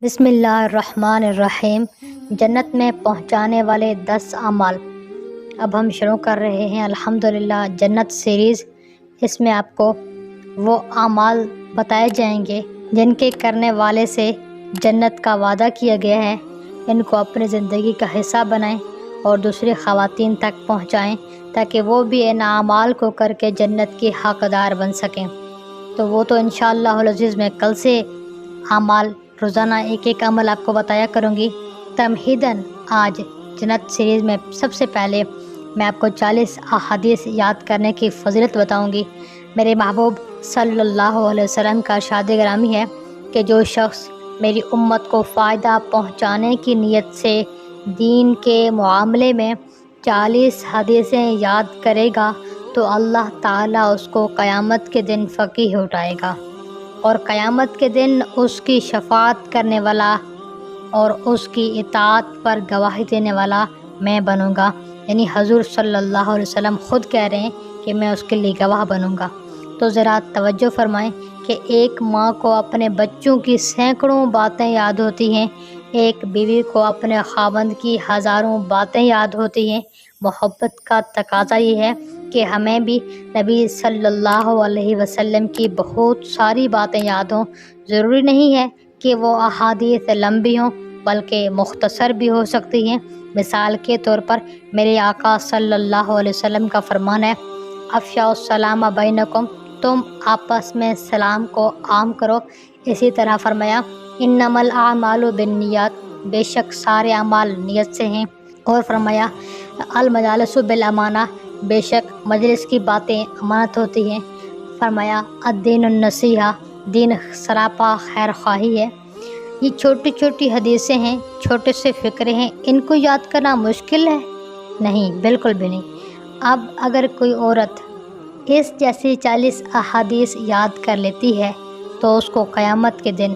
بسم اللہ الرحمن الرحیم۔ جنت میں پہنچانے والے 10 اعمال اب ہم شروع کر رہے ہیں الحمدللہ جنت سیریز۔ اس میں آپ کو وہ اعمال بتائے جائیں گے جن کے کرنے والے سے جنت کا وعدہ کیا گیا ہے۔ ان کو اپنی زندگی کا حصہ بنائیں اور دوسری خواتین تک پہنچائیں تاکہ وہ بھی ان اعمال کو کر کے جنت کی حقدار بن سکیں۔ تو وہ تو انشاءاللہ العزیز میں کل سے اعمال روزانہ ایک عمل آپ کو بتایا کروں گی۔ تمہیداً آج جنت سیریز میں سب سے پہلے میں آپ کو 40 احادیث یاد کرنے کی فضیلت بتاؤں گی۔ میرے محبوب صلی اللہ علیہ وسلم کا ارشاد گرامی ہے کہ جو شخص میری امت کو فائدہ پہنچانے کی نیت سے دین کے معاملے میں 40 حدیثیں یاد کرے گا تو اللہ تعالیٰ اس کو قیامت کے دن فقیہ اٹھائے گا اور قیامت کے دن اس کی شفاعت کرنے والا اور اس کی اطاعت پر گواہی دینے والا میں بنوں گا۔ یعنی حضور صلی اللہ علیہ وسلم خود کہہ رہے ہیں کہ میں اس کے لیے گواہ بنوں گا۔ تو ذرا توجہ فرمائیں کہ ایک ماں کو اپنے بچوں کی سینکڑوں باتیں یاد ہوتی ہیں، ایک بیوی کو اپنے خاوند کی ہزاروں باتیں یاد ہوتی ہیں۔ محبت کا تقاضا یہ ہے کہ ہمیں بھی نبی صلی اللہ علیہ وسلم کی بہت ساری باتیں یاد ہوں۔ ضروری نہیں ہے کہ وہ احادیث لمبی ہوں بلکہ مختصر بھی ہو سکتی ہیں۔ مثال کے طور پر میرے آقا صلی اللہ علیہ وسلم کا فرمان ہے، افشوا السلام بینکم، تم آپس میں سلام کو عام کرو۔ اسی طرح فرمایا انما الاعمال بالنیات، بے شک سارے اعمال نیت سے ہیں۔ اور فرمایا المجالس بالامانہ، بے شک مجلس کی باتیں امانت ہوتی ہیں۔ فرمایا الدین النصیحہ، دین سراپا خیر خواہی ہے۔ یہ چھوٹی چھوٹی حدیثیں ہیں، چھوٹے سے فقرے ہیں، ان کو یاد کرنا مشکل ہے؟ نہیں، بالکل بھی نہیں۔ اب اگر کوئی عورت اس جیسی 40 احادیث یاد کر لیتی ہے تو اس کو قیامت کے دن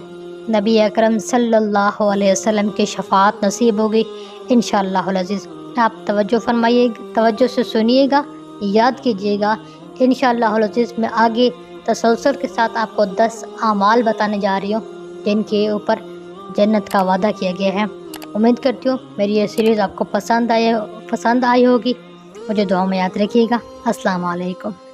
نبی اکرم صلی اللہ علیہ وسلم کی شفاعت نصیب ہوگی انشاءاللہ العزیز۔ آپ توجہ فرمائیے، توجہ سے سنیے گا، یاد کیجیے گا۔ انشاءاللہ العزیز میں آگے تسلسل کے ساتھ آپ کو 10 اعمال بتانے جا رہی ہوں جن کے اوپر جنت کا وعدہ کیا گیا ہے۔ امید کرتی ہوں میری یہ سیریز آپ کو پسند آئی ہوگی۔ مجھے دعاؤں میں یاد رکھیے گا۔ السلام علیکم۔